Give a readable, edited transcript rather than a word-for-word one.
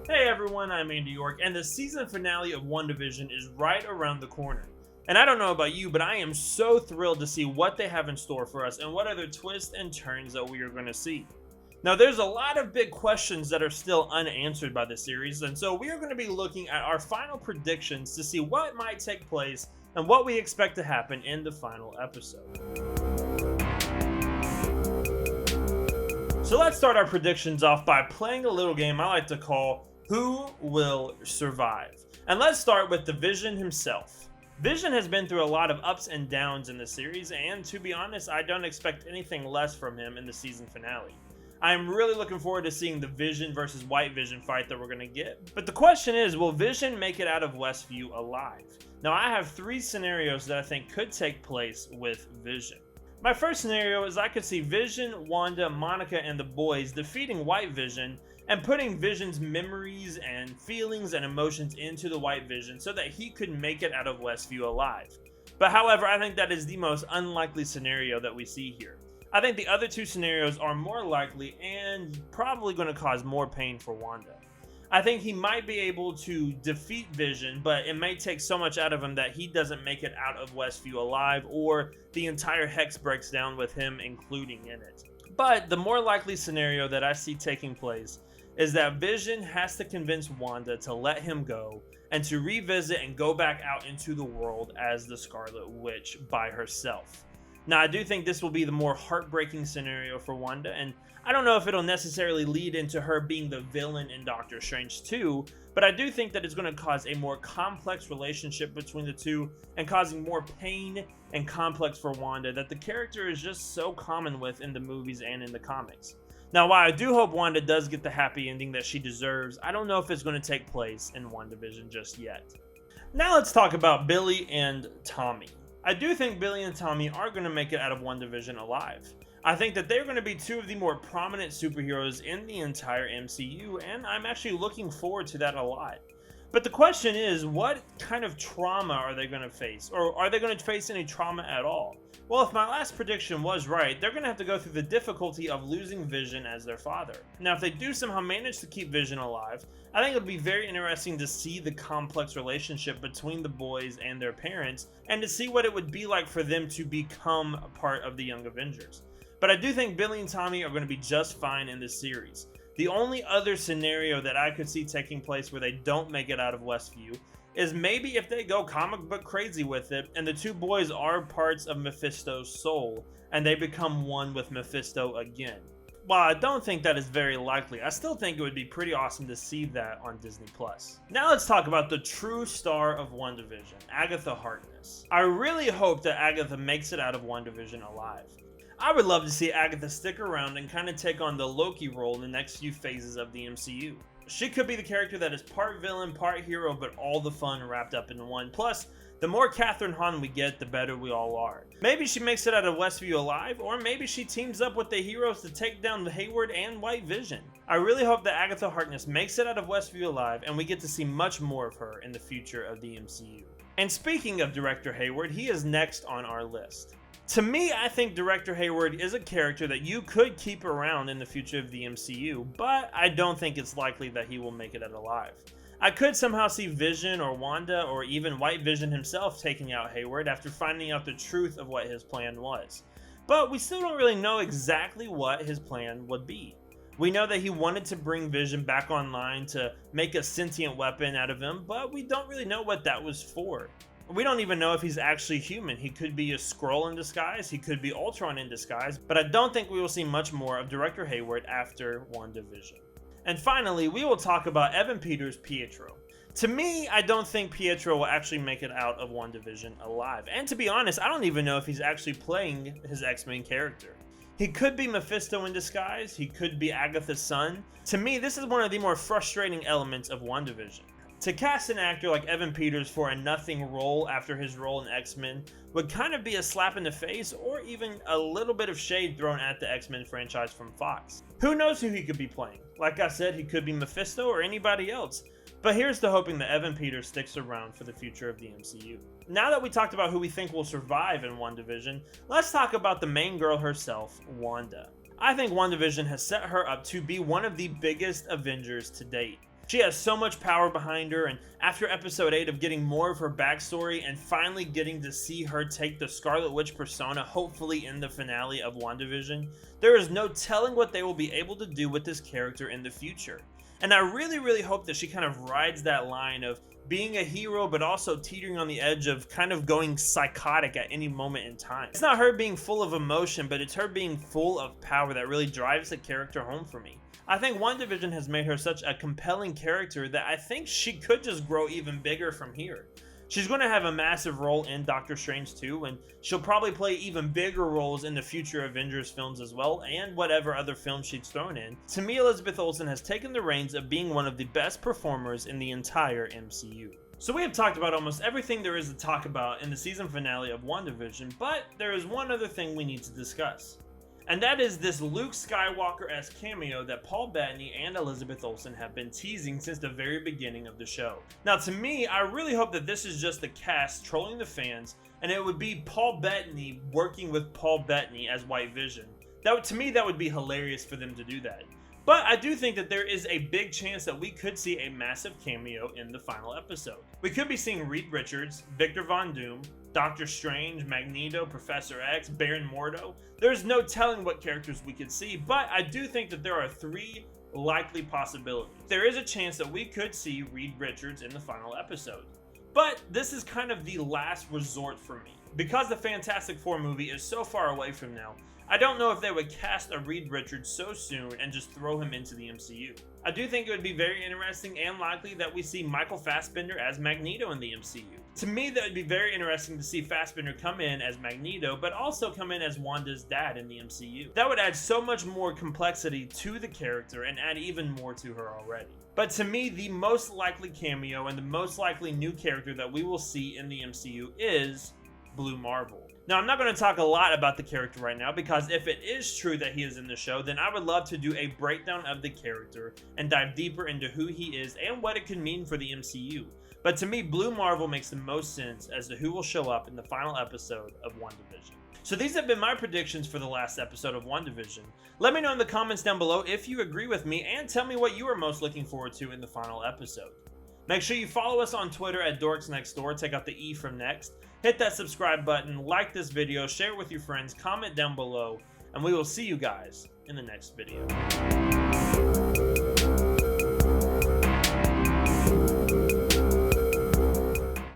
Hey everyone, I'm Andy York, and the season finale of WandaVision is right around the corner. And I don't know about you, but I am so thrilled to see what they have in store for us and what other twists and turns that we are going to see. Now, there's a lot of big questions that are still unanswered by the series, and so we are going to be looking at our final predictions to see what might take place and what we expect to happen in the final episode. So let's start our predictions off by playing a little game I like to call Who Will Survive? And let's start with the Vision himself. Vision has been through a lot of ups and downs in the series, and to be honest, I don't expect anything less from him in the season finale. I am really looking forward to seeing the Vision versus White Vision fight that we're going to get. But the question is, will Vision make it out of Westview alive? Now, I have three scenarios that I think could take place with Vision. My first scenario is I could see Vision, Wanda, Monica, and the boys defeating White Vision and putting Vision's memories and feelings and emotions into the White Vision so that he could make it out of Westview alive. But however, I think that is the most unlikely scenario that we see here. I think the other two scenarios are more likely and probably going to cause more pain for Wanda. I think he might be able to defeat Vision, but it may take so much out of him that he doesn't make it out of Westview alive, or the entire hex breaks down with him including in it. But the more likely scenario that I see taking place is that Vision has to convince Wanda to let him go and to revisit and go back out into the world as the Scarlet Witch by herself. Now, I do think this will be the more heartbreaking scenario for Wanda, and I don't know if it'll necessarily lead into her being the villain in Doctor Strange 2, but I do think that it's going to cause a more complex relationship between the two and causing more pain and complex for Wanda that the character is just so common with in the movies and in the comics. Now, while I do hope Wanda does get the happy ending that she deserves, I don't know if it's going to take place in WandaVision just yet. Now let's talk about Billy and Tommy. I do think Billy and Tommy are going to make it out of WandaVision alive. I think that they're going to be two of the more prominent superheroes in the entire MCU, and I'm actually looking forward to that a lot. But the question is, what kind of trauma are they going to face? Or are they going to face any trauma at all? Well, if my last prediction was right, they're going to have to go through the difficulty of losing Vision as their father. Now, if they do somehow manage to keep Vision alive, I think it would be very interesting to see the complex relationship between the boys and their parents, and to see what it would be like for them to become a part of the Young Avengers. But I do think Billy and Tommy are going to be just fine in this series. The only other scenario that I could see taking place where they don't make it out of Westview is maybe if they go comic book crazy with it and the two boys are parts of Mephisto's soul and they become one with Mephisto again. While I don't think that is very likely, I still think it would be pretty awesome to see that on Disney+. Now let's talk about the true star of WandaVision, Agatha Harkness. I really hope that Agatha makes it out of WandaVision alive. I would love to see Agatha stick around and kind of take on the Loki role in the next few phases of the MCU. She could be the character that is part villain, part hero, but all the fun wrapped up in one. Plus, the more Catherine Hahn we get, the better we all are. Maybe she makes it out of Westview alive, or maybe she teams up with the heroes to take down Hayward and White Vision. I really hope that Agatha Harkness makes it out of Westview alive, and we get to see much more of her in the future of the MCU. And speaking of Director Hayward, he is next on our list. To me, I think Director Hayward is a character that you could keep around in the future of the MCU, but I don't think it's likely that he will make it out alive. I could somehow see Vision or Wanda or even White Vision himself taking out Hayward after finding out the truth of what his plan was. But we still don't really know exactly what his plan would be. We know that he wanted to bring Vision back online to make a sentient weapon out of him, but we don't really know what that was for. We don't even know if he's actually human. He could be a Skrull in disguise, he could be Ultron in disguise, but I don't think we will see much more of Director Hayward after WandaVision. And finally, we will talk about Evan Peters' Pietro. To me, I don't think Pietro will actually make it out of WandaVision alive. And to be honest, I don't even know if he's actually playing his X-Men character. He could be Mephisto in disguise, he could be Agatha's son. To me, this is one of the more frustrating elements of WandaVision. To cast an actor like Evan Peters for a nothing role after his role in X-Men would kind of be a slap in the face, or even a little bit of shade thrown at the X-Men franchise from Fox. Who knows who he could be playing? Like I said, he could be Mephisto or anybody else. But here's to hoping that Evan Peters sticks around for the future of the MCU. Now that we talked about who we think will survive in WandaVision, let's talk about the main girl herself, Wanda. I think WandaVision has set her up to be one of the biggest Avengers to date. She has so much power behind her, and after episode 8 of getting more of her backstory and finally getting to see her take the Scarlet Witch persona, hopefully in the finale of WandaVision, there is no telling what they will be able to do with this character in the future. And I really hope that she kind of rides that line of being a hero, but also teetering on the edge of kind of going psychotic at any moment in time. It's not her being full of emotion, but it's her being full of power that really drives the character home for me. I think WandaVision has made her such a compelling character that I think she could just grow even bigger from here. She's going to have a massive role in Doctor Strange 2, and she'll probably play even bigger roles in the future Avengers films as well, and whatever other films she's thrown in. To me, Elizabeth Olsen has taken the reins of being one of the best performers in the entire MCU. So we have talked about almost everything there is to talk about in the season finale of WandaVision, but there is one other thing we need to discuss. And that is this Luke Skywalker-esque cameo that Paul Bettany and Elizabeth Olsen have been teasing since the very beginning of the show. Now to me, I really hope that this is just the cast trolling the fans, and it would be Paul Bettany working with Paul Bettany as White Vision. To me, that would be hilarious for them to do that. But I do think that there is a big chance that we could see a massive cameo in the final episode. We could be seeing Reed Richards, Victor Von Doom, Doctor Strange, Magneto, Professor X, Baron Mordo. There's no telling what characters we could see, but I do think that there are 3 likely possibilities. There is a chance that we could see Reed Richards in the final episode. But this is kind of the last resort for me. Because the Fantastic Four movie is so far away from now, I don't know if they would cast a Reed Richards so soon and just throw him into the MCU. I do think it would be very interesting and likely that we see Michael Fassbender as Magneto in the MCU. To me, that would be very interesting to see Fassbender come in as Magneto, but also come in as Wanda's dad in the MCU. That would add so much more complexity to the character and add even more to her already. But to me, the most likely cameo and the most likely new character that we will see in the MCU is Blue Marvel. Now, I'm not going to talk a lot about the character right now, because if it is true that he is in the show, then I would love to do a breakdown of the character and dive deeper into who he is and what it could mean for the MCU. But to me, Blue Marvel makes the most sense as to who will show up in the final episode of WandaVision. So these have been my predictions for the last episode of WandaVision. Let me know in the comments down below if you agree with me, and tell me what you are most looking forward to in the final episode. Make sure you follow us on Twitter at DorksNextDoor, take out the E from next. Hit that subscribe button, like this video, share it with your friends, comment down below, and we will see you guys in the next video.